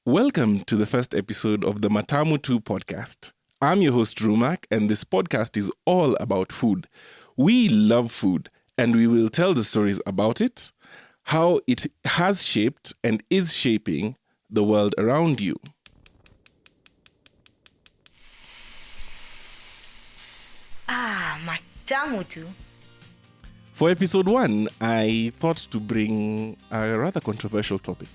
Welcome to the first episode of the Matamu 2 podcast. I'm your host, Reumac, and this podcast is all about food. We love food, and we will tell the stories about it, how it has shaped and is shaping the world around you. Matamu tu. For episode 1, I thought to bring a rather controversial topic.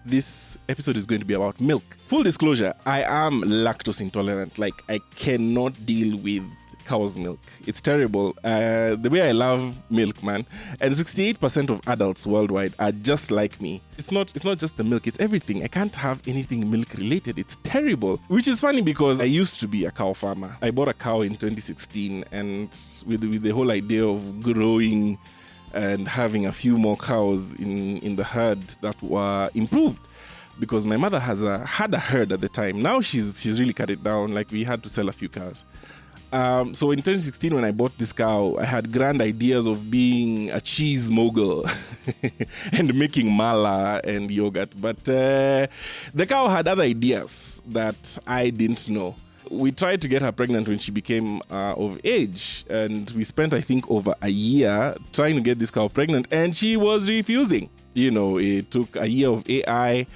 This episode is going to be about milk. Full disclosure, I am lactose intolerant. I cannot deal with cow's milk. It's terrible. The way I love milk, man. And 68% of adults worldwide are just like me. It's not just the milk, it's everything. I can't have anything milk related. It's terrible. Which is funny because I used to be a cow farmer. I bought a cow in 2016, and with the whole idea of growing and having a few more cows in the herd that were improved, because my mother had a herd at the time. Now she's really cut it down. We had to sell a few cows. So in 2016, when I bought this cow, I had grand ideas of being a cheese mogul and making mala and yogurt. But the cow had other ideas that I didn't know. We tried to get her pregnant when she became of age, and we spent, I think, over a year trying to get this cow pregnant, and she was refusing. It took a year of AI,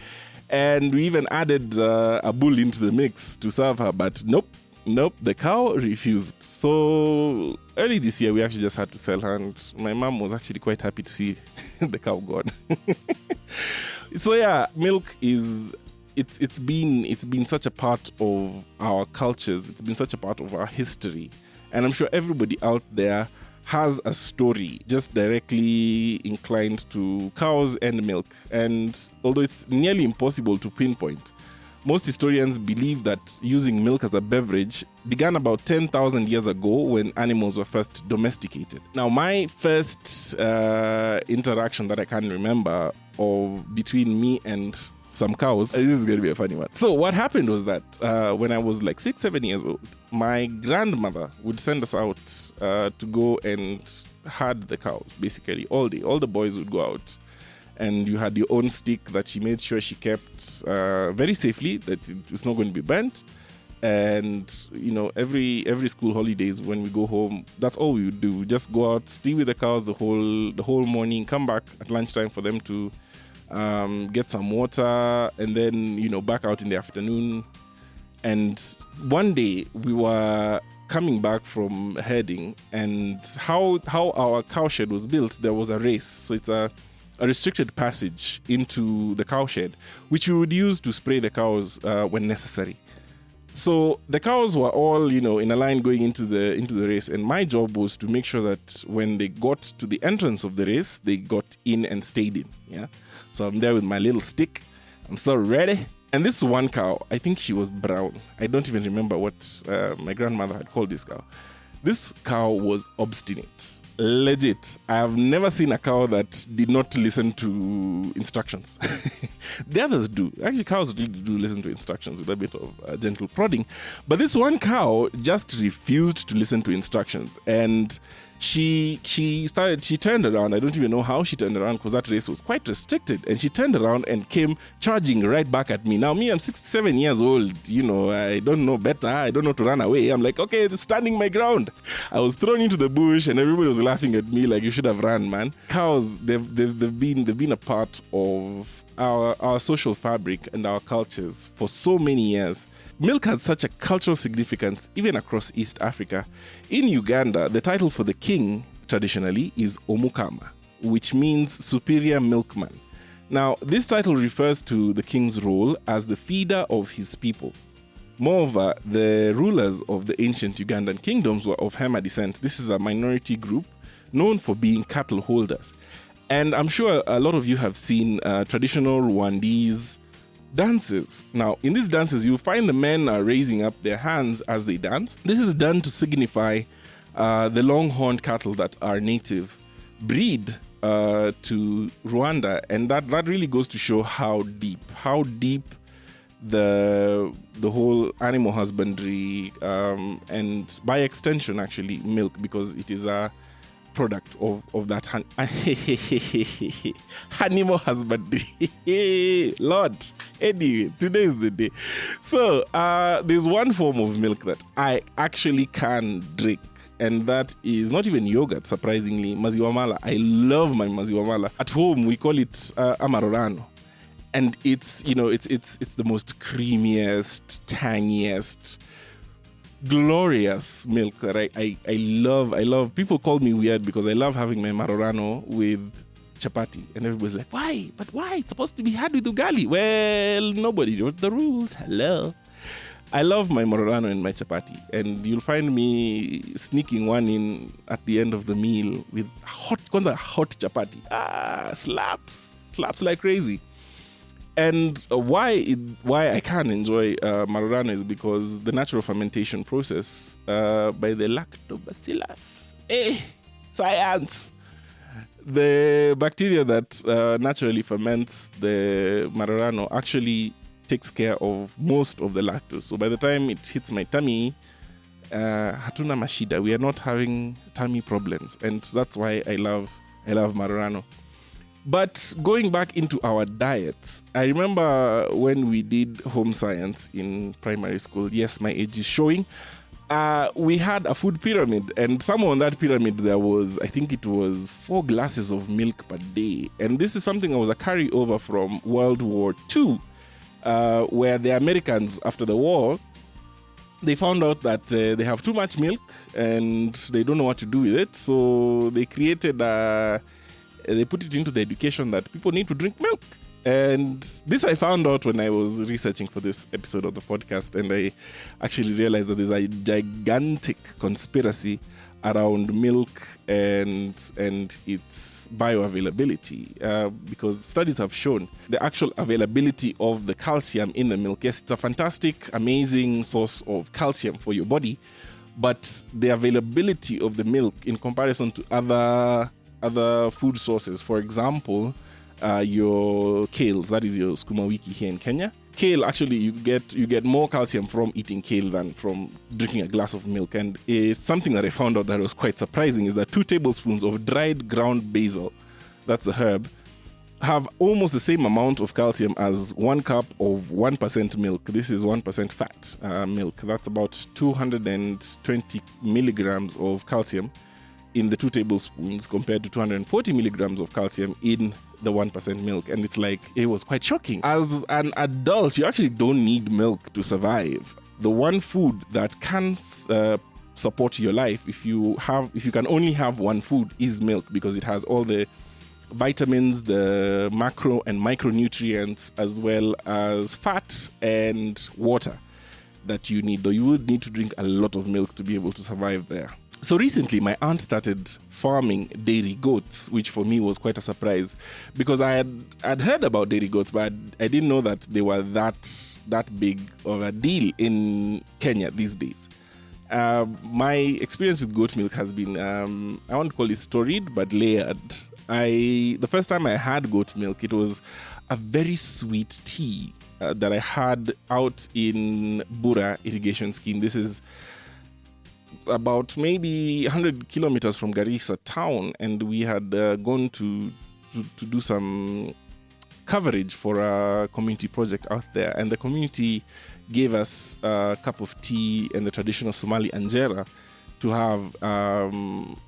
and we even added a bull into the mix to serve her, but nope, the cow refused. So early this year, we actually just had to sell her, and my mom was actually quite happy to see the cow gone. So yeah, milk is... It's been such a part of our cultures. It's been such a part of our history. And I'm sure everybody out there has a story just directly inclined to cows and milk. And although it's nearly impossible to pinpoint, most historians believe that using milk as a beverage began about 10,000 years ago when animals were first domesticated. Now, my first interaction that I can remember between me and some cows. This is going to be a funny one. So what happened was that when I was 6-7 years old, my grandmother would send us out to go and herd the cows, basically, all day. All the boys would go out, and you had your own stick that she made sure she kept very safely, that it was not going to be burnt. And, every school holidays when we go home, that's all we would do. We just go out, stay with the cows the whole morning, come back at lunchtime for them to get some water, and then back out in the afternoon. And one day we were coming back from herding, and how our cow shed was built, there was a race. So it's a restricted passage into the cow shed, which we would use to spray the cows when necessary. So the cows were all, in a line going into the race, and my job was to make sure that when they got to the entrance of the race, they got in and stayed in. Yeah. So I'm there with my little stick. I'm so ready. And this one cow, I think she was brown. I don't even remember what my grandmother had called this cow. This cow was obstinate. Legit. I have never seen a cow that did not listen to instructions. The others do. Actually, cows really do listen to instructions with a bit of gentle prodding. But this one cow just refused to listen to instructions. And she turned around. I don't even know how she turned around, because that race was quite restricted. And she turned around and came charging right back at me. Now, me, I'm 6-7 years old. I don't know better. I don't know to run away. I'm like, okay, standing my ground. I was thrown into the bush, and everybody was laughing at me like, you should have run, man. Cows, they've been a part of our social fabric and our cultures for so many years. Milk has such a cultural significance even across East Africa. In Uganda, the title for the king traditionally is Omukama, which means superior milkman. Now, this title refers to the king's role as the feeder of his people. Moreover, the rulers of the ancient Ugandan kingdoms were of Hema descent. This is a minority group known for being cattle holders. And I'm sure a lot of you have seen traditional Rwandese dances. Now, in these dances, you'll find the men are raising up their hands as they dance. This is done to signify the long-horned cattle that are native breed to Rwanda. And that really goes to show how deep the whole animal husbandry and by extension, actually, milk, because it is a product of that animal husbandry. Lord, anyway, today is the day. So there's one form of milk that I actually can drink, and that is not even yogurt, surprisingly, maziwa mala. I love my maziwa mala. At home, we call it amarorano. And it's the most creamiest, tangiest, glorious milk that I love. I love. People call me weird because I love having my marorano with chapati. And everybody's like, why? But why? It's supposed to be had with ugali. Well, nobody wrote the rules. Hello. I love my marorano and my chapati. And you'll find me sneaking one in at the end of the meal with hot chapati. Slaps like crazy. And why I can enjoy marorano is because the natural fermentation process by the lactobacillus. Science! The bacteria that naturally ferments the marorano actually takes care of most of the lactose. So by the time it hits my tummy, hatuna mashida. We are not having tummy problems. And that's why I love marorano. But going back into our diets, I remember when we did home science in primary school. Yes, my age is showing. We had a food pyramid, and somewhere on that pyramid there was, I think it was 4 glasses of milk per day. And this is something that was a carryover from World War II, where the Americans, after the war, they found out that they have too much milk and they don't know what to do with it. So they created they put it into the education that people need to drink milk. And this I found out when I was researching for this episode of the podcast, and I actually realized that there's a gigantic conspiracy around milk and its bioavailability, because studies have shown the actual availability of the calcium in the milk. Yes, it's a fantastic, amazing source of calcium for your body, but the availability of the milk in comparison to other food sources, for example, your kales, that is your sukuma wiki here in Kenya. Kale, actually, you get more calcium from eating kale than from drinking a glass of milk. And something that I found out that was quite surprising is that 2 tablespoons of dried ground basil, that's a herb, have almost the same amount of calcium as 1 cup of 1% milk. This is 1% fat milk. That's about 220 milligrams of calcium in the 2 tablespoons compared to 240 milligrams of calcium in the 1% milk. And it's like, it was quite shocking. As an adult, you actually don't need milk to survive. The one food that can support your life, if you can only have one food, is milk, because it has all the vitamins, the macro and micronutrients, as well as fat and water that you need. Though you would need to drink a lot of milk to be able to survive there. So recently, my aunt started farming dairy goats, which for me was quite a surprise, because I'd heard about dairy goats, but I didn't know that they were that big of a deal in Kenya these days. My experience with goat milk has been, I won't call it storied, but layered. The first time I had goat milk, it was a very sweet tea that I had out in Bura irrigation scheme. This is about maybe 100 kilometers from Garissa town, and we had gone to do some coverage for a community project out there, and the community gave us a cup of tea and the traditional Somali anjera to have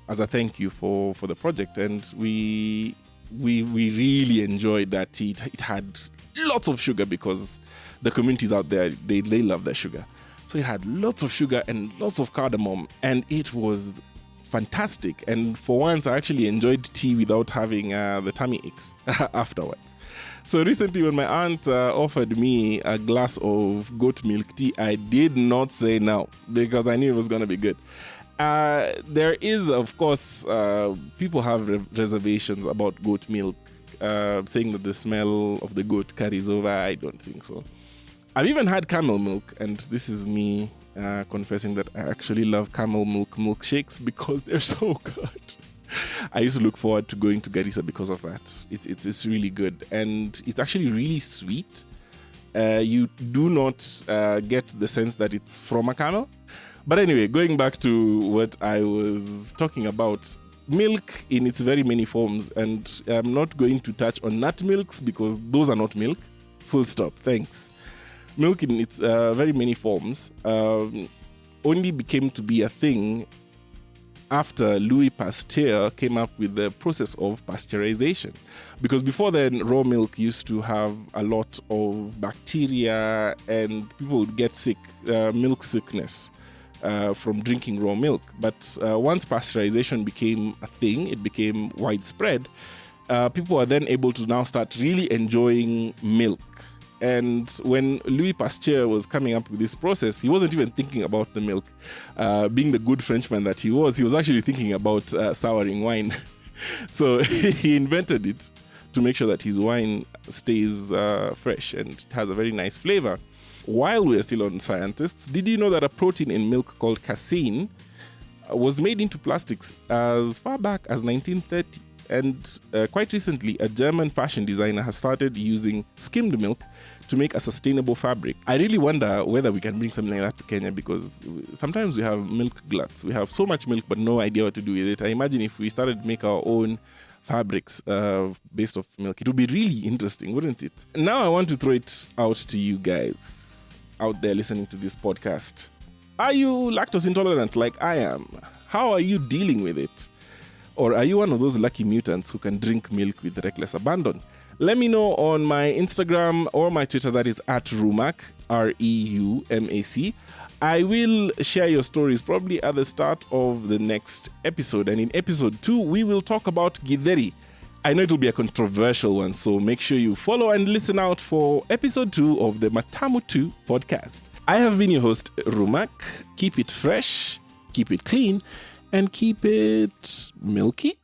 as a thank you for the project. And we really enjoyed that tea. It had lots of sugar because the communities out there, they love their sugar. So it had lots of sugar and lots of cardamom, and it was fantastic. And for once, I actually enjoyed tea without having the tummy aches afterwards. So recently, when my aunt offered me a glass of goat milk tea, I did not say no, because I knew it was going to be good. There is, of course, people have reservations about goat milk, saying that the smell of the goat carries over. I don't think so. I've even had camel milk, and this is me confessing that I actually love camel milk milkshakes because they're so good. I used to look forward to going to Garissa because of that. It's really good, and it's actually really sweet. You do not get the sense that it's from a camel. But anyway, going back to what I was talking about, milk in its very many forms, and I'm not going to touch on nut milks because those are not milk. Full stop. Thanks. Milk in its very many forms only became to be a thing after Louis Pasteur came up with the process of pasteurization. Because before then, raw milk used to have a lot of bacteria and people would get sick, milk sickness from drinking raw milk. But once pasteurization became a thing, it became widespread, people are then able to now start really enjoying milk. And when Louis Pasteur was coming up with this process, he wasn't even thinking about the milk. Being the good Frenchman that he was actually thinking about souring wine. So he invented it to make sure that his wine stays fresh and has a very nice flavor. While we are still on scientists, did you know that a protein in milk called casein was made into plastics as far back as 1930? And quite recently, a German fashion designer has started using skimmed milk to make a sustainable fabric. I really wonder whether we can bring something like that to Kenya, because sometimes we have milk gluts. We have so much milk but no idea what to do with it. I imagine if we started to make our own fabrics based off milk, it would be really interesting, wouldn't it? Now I want to throw it out to you guys out there listening to this podcast. Are you lactose intolerant like I am? How are you dealing with it? Or are you one of those lucky mutants who can drink milk with reckless abandon? Let me know on my Instagram or my Twitter, that is at Reumac, Reumac. I will share your stories probably at the start of the next episode. And in episode 2, we will talk about githeri. I know it will be a controversial one, so make sure you follow and listen out for episode 2 of the Matamu 2 podcast. I have been your host, Reumac. Keep it fresh, keep it clean, and keep it milky.